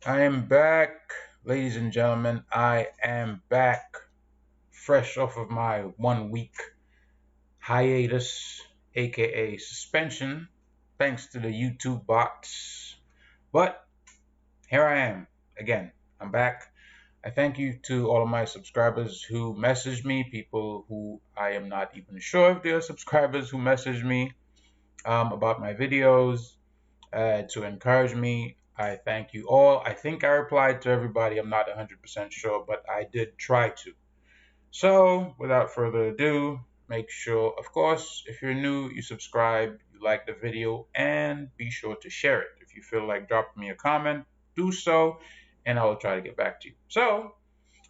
I am back, ladies and gentlemen. I am back, fresh off of my 1 week hiatus, aka suspension, thanks to the YouTube bots. But here I am again. I'm back. I thank you to all of my subscribers who messaged me, people who I am not even sure if they're subscribers who messaged me about my videos to encourage me. I thank you all. I think I replied to everybody. I'm not 100% sure, but I did try to. So, without further ado, make sure, of course, if you're new, you subscribe, you like the video, and be sure to share it. If you feel like dropping me a comment, do so, and I will try to get back to you. So,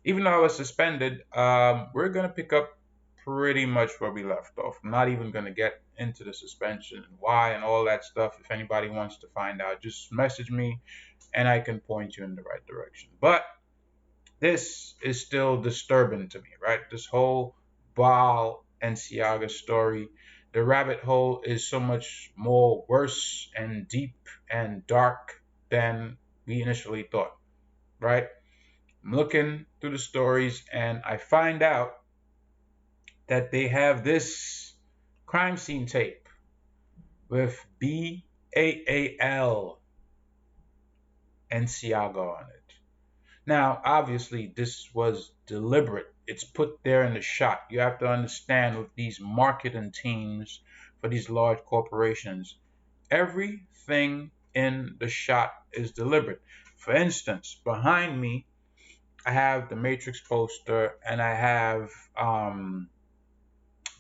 even though I was suspended, we're going to pick up pretty much where we left off. I'm not even going to get into the suspension and why and all that stuff. If anybody wants to find out, just message me and I can point you in the right direction. But this is still disturbing to me, right? This whole Balenciaga story. The rabbit hole is so much more worse and deep and dark than we initially thought, right? I'm looking through the stories and I find out that they have this crime scene tape with BAAL Enciaga on it. Now, obviously, this was deliberate. It's put there in the shot. You have to understand with these marketing teams for these large corporations, everything in the shot is deliberate. For instance, behind me, I have the Matrix poster and I have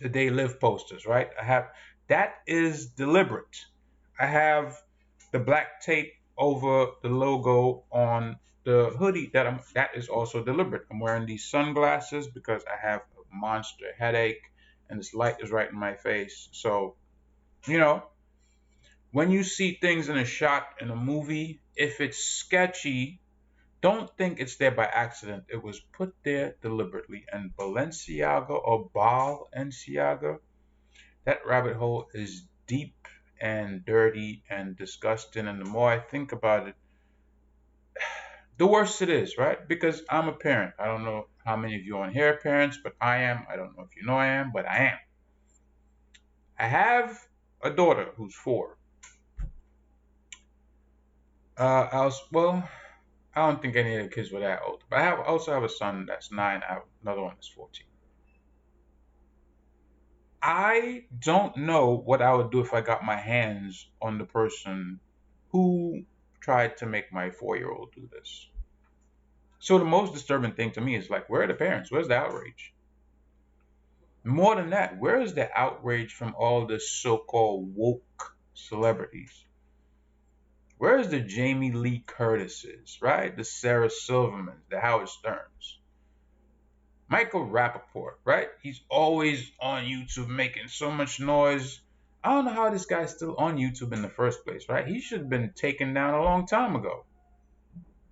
the They Live posters, right? I have that is deliberate. I have the black tape over the logo on the hoodie that is also deliberate. I'm wearing these sunglasses because I have a monster headache and this light is right in my face. So, you know, when you see things in a shot in a movie, if it's sketchy, don't think it's there by accident. It was put there deliberately. And Balenciaga or Balenciaga, that rabbit hole is deep and dirty and disgusting. And the more I think about it, the worse it is, right? Because I'm a parent. I don't know how many of you on here are parents, but I am. I don't know if you know I am, but I am. I have a daughter who's 4. I don't think any of the kids were that old, but I also have a son that's 9. I have another one that's 14. I don't know what I would do if I got my hands on the person who tried to make my 4-year-old do this. So the most disturbing thing to me is like, where are the parents? Where's the outrage? More than that, where is the outrage from all the so-called woke celebrities? Where is the Jamie Lee Curtises, right? The Sarah Silvermans, the Howard Sterns. Michael Rappaport, right? He's always on YouTube making so much noise. I don't know how this guy's still on YouTube in the first place, right? He should have been taken down a long time ago,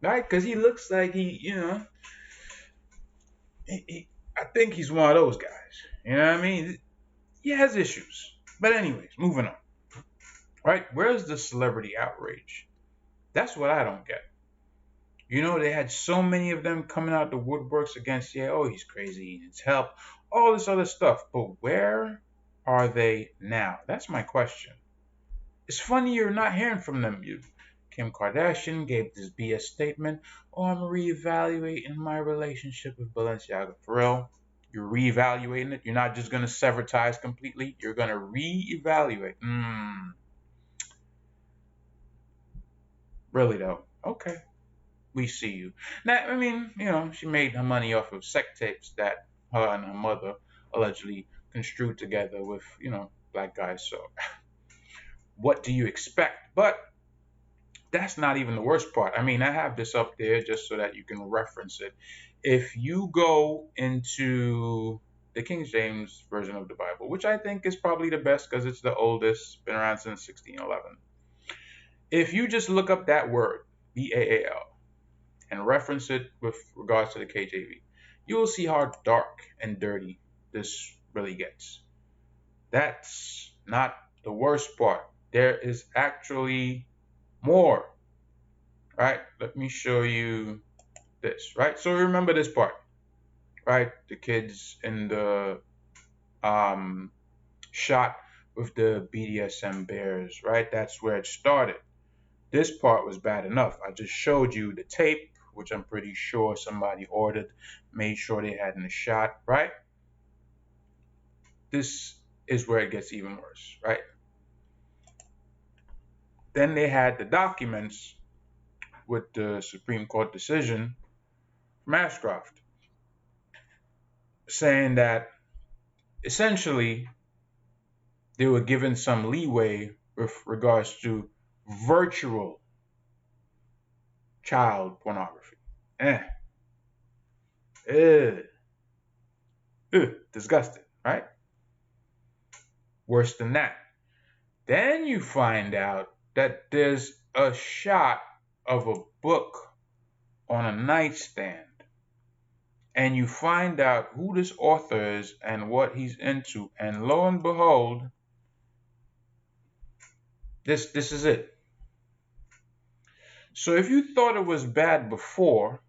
right? Because he looks like I think he's one of those guys. You know what I mean? He has issues. But anyways, moving on, right? Where's the celebrity outrage? That's what I don't get. They had so many of them coming out the woodworks against, yeah, oh, he's crazy, he needs help, all this other stuff. But where are they now? That's my question. It's funny you're not hearing from them. Kim Kardashian gave this BS statement. Oh, I'm reevaluating my relationship with Balenciaga. For real? You're reevaluating it? You're not just going to sever ties completely? You're going to reevaluate. Really, though? Okay. We see you. Now, I mean, she made her money off of sex tapes that her and her mother allegedly construed together with, black guys. So, what do you expect? But that's not even the worst part. I mean, I have this up there just so that you can reference it. If you go into the King James version of the Bible, which I think is probably the best because it's the oldest, been around since 1611. If you just look up that word, BAAL, and reference it with regards to the KJV, you will see how dark and dirty this really gets. That's not the worst part. There is actually more. right? Let me show you this, right? So remember this part, right? The kids in the shot with the BDSM bears, right? That's where it started. This part was bad enough. I just showed you the tape, which I'm pretty sure somebody ordered, made sure they had in the shot, right? This is where it gets even worse, right? Then they had the documents with the Supreme Court decision from Ashcroft saying that essentially they were given some leeway with regards to virtual child pornography. Eh, eh, disgusting, right? Worse than that. Then you find out that there's a shot of a book on a nightstand, and you find out who this author is and what he's into, and lo and behold, this is it. So if you thought it was bad before,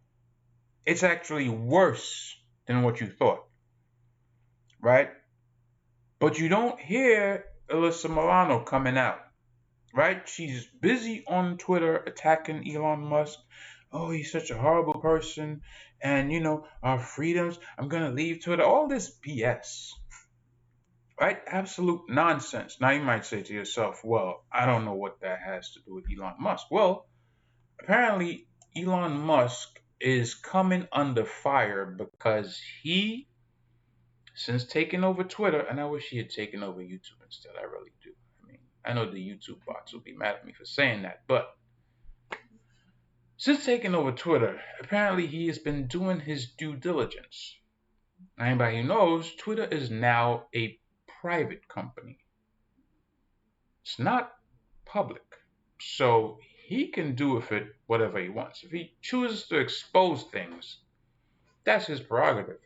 it's actually worse than what you thought, right? But you don't hear Alyssa Milano coming out, right? She's busy on Twitter attacking Elon Musk. Oh, he's such a horrible person. And, our freedoms, I'm going to leave Twitter. All this BS, right? Absolute nonsense. Now, you might say to yourself, well, I don't know what that has to do with Elon Musk. Well, apparently, Elon Musk is coming under fire because he, since taking over Twitter, and I wish he had taken over YouTube instead, I really do. I mean, I know the YouTube bots will be mad at me for saying that, but since taking over Twitter, apparently he has been doing his due diligence. Anybody who knows, Twitter is now a private company. It's not public. So he can do with it whatever he wants. If he chooses to expose things, that's his prerogative.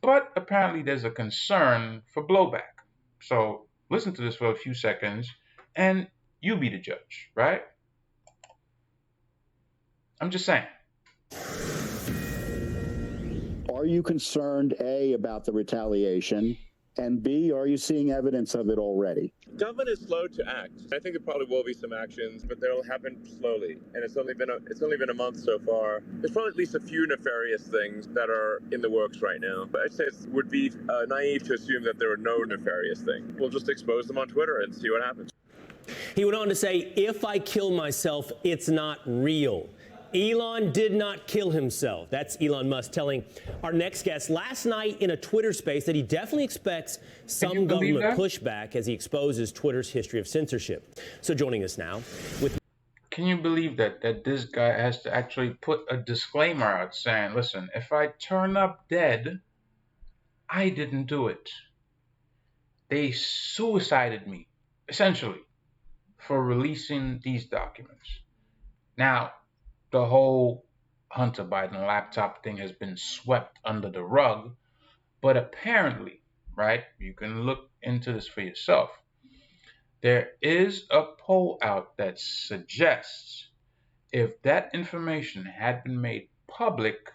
But apparently there's a concern for blowback. So listen to this for a few seconds and you be the judge, right? I'm just saying. Are you concerned, A, about the retaliation? And B, are you seeing evidence of it already? Government is slow to act. I think there probably will be some actions, but they'll happen slowly. And it's only been a month so far. There's probably at least a few nefarious things that are in the works right now. But I'd say it would be naive to assume that there are no nefarious things. We'll just expose them on Twitter and see what happens. He went on to say, if I kill myself, it's not real. Elon did not kill himself. That's Elon Musk telling our next guest last night in a Twitter space that he definitely expects some government pushback as he exposes Twitter's history of censorship. So joining us now with... Can you believe that this guy has to actually put a disclaimer out saying, listen, if I turn up dead, I didn't do it. They suicided me, essentially, for releasing these documents. Now, the whole Hunter Biden laptop thing has been swept under the rug, but apparently, right, you can look into this for yourself. There is a poll out that suggests if that information had been made public,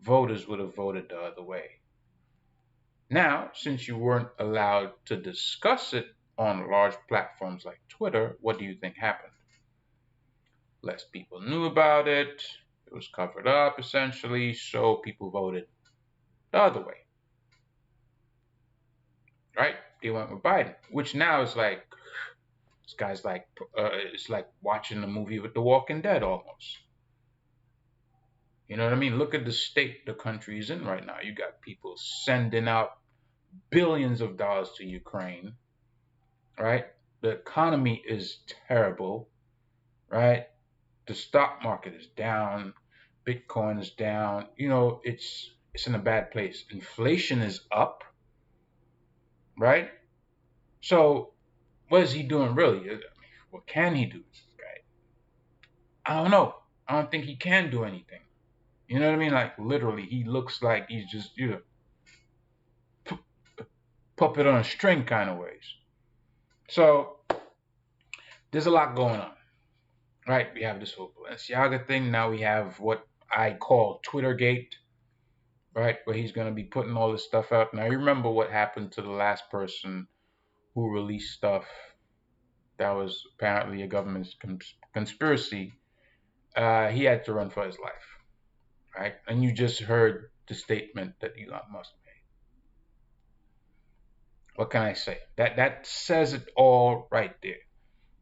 voters would have voted the other way. Now, since you weren't allowed to discuss it on large platforms like Twitter, what do you think happened? Less people knew about it. It was covered up, essentially, so people voted the other way. Right? They went with Biden, which now is like, this guy's like, it's like watching a movie with The Walking Dead almost. You know what I mean? Look at the state the country is in right now. You got people sending out billions of dollars to Ukraine, right? The economy is terrible, right? The stock market is down. Bitcoin is down. It's in a bad place. Inflation is up, right? So what is he doing really? What can he do, this guy? I don't know. I don't think he can do anything. You know what I mean? Like, literally, he looks like he's just, puppet on a string kind of ways. So there's a lot going on, right? We have this whole Balenciaga thing. Now we have what I call Twittergate, right? Where he's going to be putting all this stuff out. Now, you remember what happened to the last person who released stuff that was apparently a government conspiracy. He had to run for his life, right? And you just heard the statement that Elon Musk made. What can I say? That says it all right there.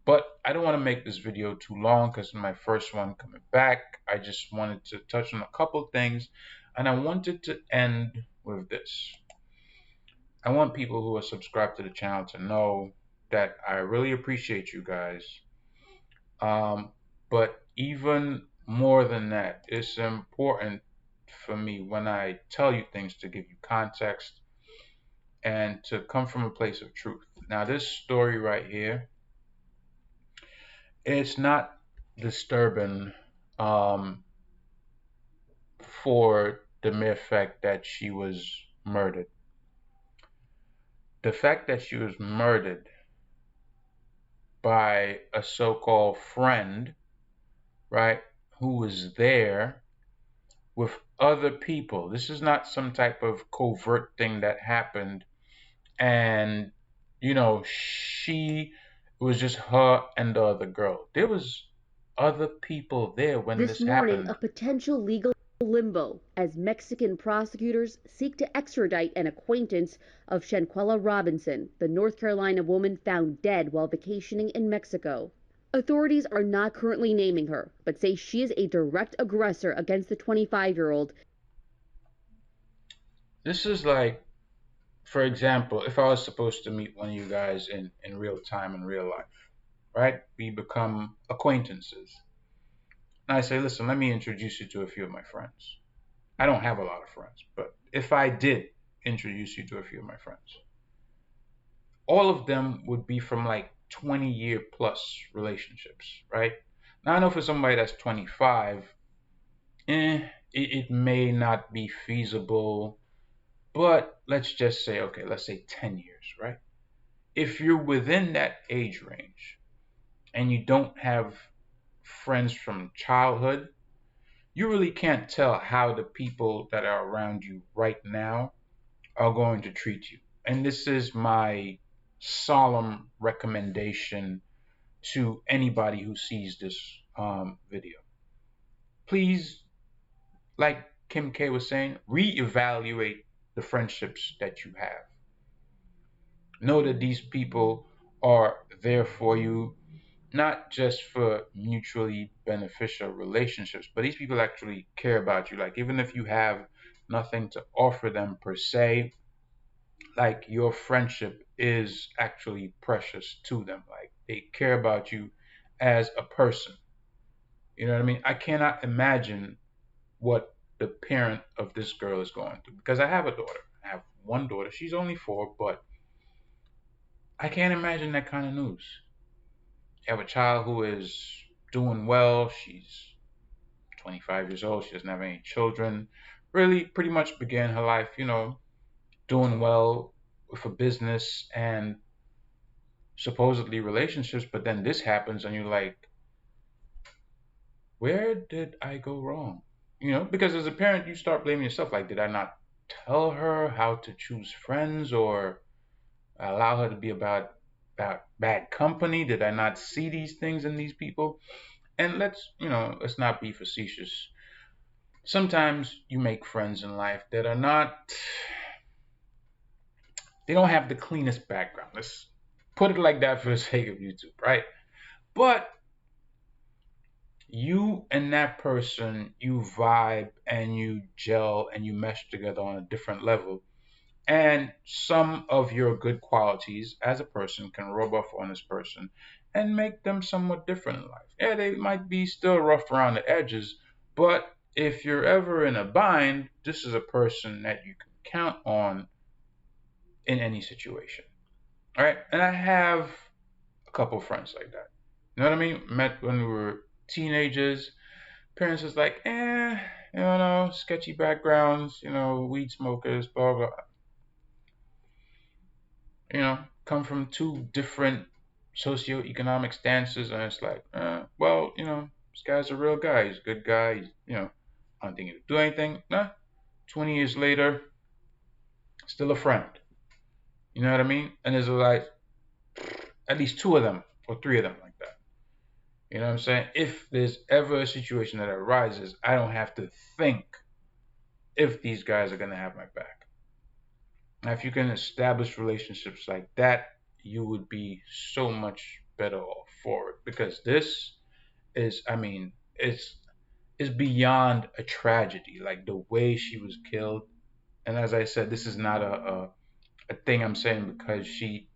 But I don't want to make this video too long because my first one coming back. I just wanted to touch on a couple things, and I wanted to end with this. I want people who are subscribed to the channel to know that I really appreciate you guys. But even more than that, it's important for me when I tell you things to give you context and to come from a place of truth. Now, this story right here, it's not disturbing for the mere fact that she was murdered. The fact that she was murdered by a so-called friend, right, who was there with other people. This is not some type of covert thing that happened and, she was just her and the other girl. There was other people there when This this morning, happened. a potential legal limbo as Mexican prosecutors seek to extradite an acquaintance of Shanquella Robinson, the North Carolina woman found dead while vacationing in Mexico. Authorities are not currently naming her, but say she is a direct aggressor against the 25-year-old. This is like, for example, if I was supposed to meet one of you guys in real time, in real life, right? We become acquaintances. And I say, listen, let me introduce you to a few of my friends. I don't have a lot of friends, but if I did introduce you to a few of my friends, all of them would be from like 20-year plus relationships, right? Now, I know for somebody that's 25, it may not be feasible, but let's just say, okay, let's say 10 years, right? If you're within that age range and you don't have friends from childhood, you really can't tell how the people that are around you right now are going to treat you. And this is my solemn recommendation to anybody who sees this video. Please, like Kim K was saying, reevaluate the friendships that you have. Know that these people are there for you, not just for mutually beneficial relationships, but these people actually care about you. Like, even if you have nothing to offer them per se, like, your friendship is actually precious to them. Like, they care about you as a person. You know what I mean? I cannot imagine what the parent of this girl is going through, because I have a daughter. I have one daughter. She's only 4, but I can't imagine that kind of news. You have a child who is doing well. She's 25 years old. She doesn't have any children. Really, pretty much began her life, doing well with a business and supposedly relationships. But then this happens, and you're like, where did I go wrong? Because as a parent, you start blaming yourself. Like, did I not tell her how to choose friends, or allow her to be about bad company? Did I not see these things in these people? And let's not be facetious. Sometimes you make friends in life that are not, they don't have the cleanest background. Let's put it like that for the sake of YouTube, right? But you and that person, you vibe and you gel and you mesh together on a different level. And some of your good qualities as a person can rub off on this person and make them somewhat different in life. Yeah, they might be still rough around the edges, but if you're ever in a bind, this is a person that you can count on in any situation. All right. And I have a couple friends like that. You know what I mean? Met when we were teenagers. Parents was like, sketchy backgrounds, weed smokers, blah, blah. Come from two different socioeconomic stances, and it's like, well, this guy's a real guy. He's a good guy. He's, I don't think he'll do anything. Nah, 20 years later, still a friend. You know what I mean? And there's like at least two of them or three of them like that. You know what I'm saying? If there's ever a situation that arises, I don't have to think if these guys are going to have my back. Now, if you can establish relationships like that, you would be so much better off for it, because this is, I mean, it's beyond a tragedy. Like the way she was killed, and as I said, this is not a thing I'm saying because she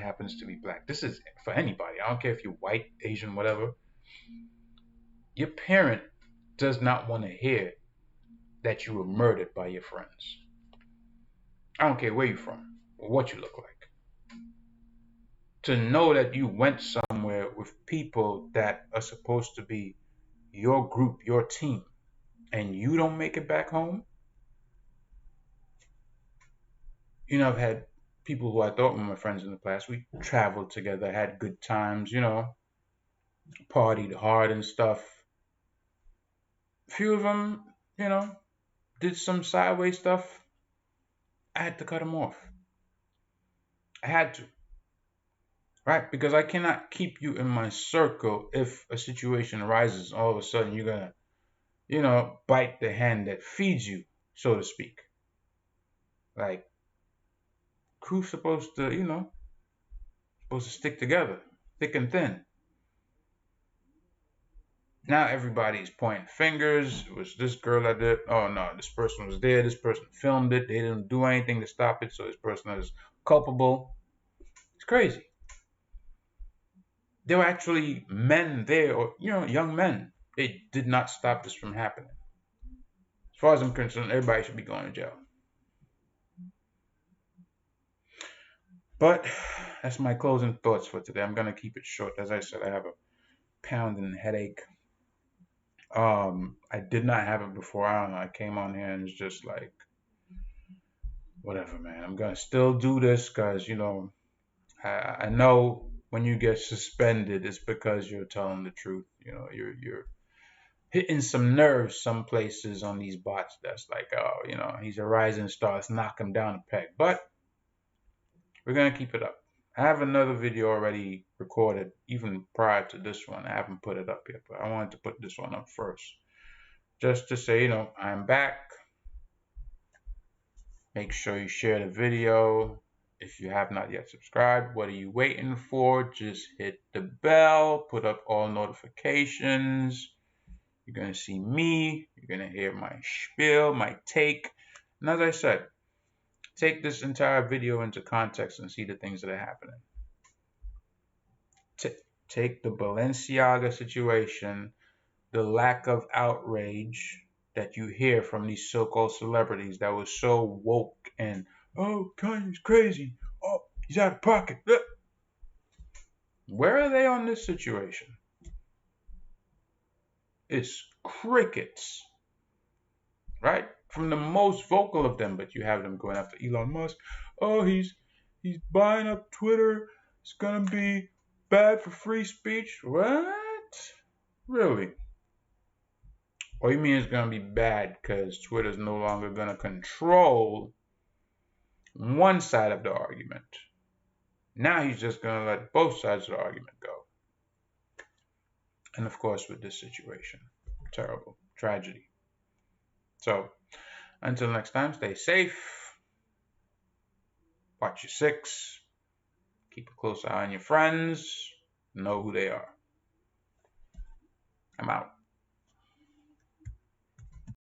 happens to be black. This is for anybody. I don't care if you're white, Asian, whatever. Your parent does not want to hear that you were murdered by your friends. I don't care where you're from or what you look like. To know that you went somewhere with people that are supposed to be your group, your team, and you don't make it back home. I've had people who I thought were my friends in the past. We traveled together, had good times, partied hard and stuff. A few of them, did some sideways stuff. I had to cut them off. I had to. Right? Because I cannot keep you in my circle if a situation arises. All of a sudden, you're going to, bite the hand that feeds you, so to speak. Like, crew's supposed to stick together, thick and thin. Now everybody's pointing fingers. It was this girl that did. Oh no, this person was there. This person filmed it. They didn't do anything to stop it, so this person is culpable. It's crazy. There were actually men there, or young men. They did not stop this from happening. As far as I'm concerned, everybody should be going to jail. But that's my closing thoughts for today. I'm gonna keep it short. As I said, I have a pounding headache. I did not have it before. I don't know. I came on here and it's just like, whatever, man. I'm gonna still do this because I know when you get suspended, it's because you're telling the truth. You're hitting some nerves some places on these bots. That's like, oh, he's a rising star. Let's knock him down a peg. But we're gonna keep it up. I have another video already recorded, even prior to this one. I haven't put it up yet, but I wanted to put this one up first, just to say, I'm back. Make sure you share the video. If you have not yet subscribed, what are you waiting for? Just hit the bell, put up all notifications. You're going to see me. You're going to hear my spiel, my take. And as I said, take this entire video into context and see the things that are happening. Take the Balenciaga situation, the lack of outrage that you hear from these so-called celebrities that was so woke and, oh, Kanye's crazy. Oh, he's out of pocket. Where are they on this situation? It's crickets, right? From the most vocal of them, but you have them going after Elon Musk. Oh, he's buying up Twitter. It's gonna be bad for free speech. What? Really? Or you mean it's gonna be bad because Twitter's no longer gonna control one side of the argument? Now he's just gonna let both sides of the argument go. And of course, with this situation, terrible tragedy. So until next time, stay safe, watch your six, keep a close eye on your friends, know who they are. I'm out.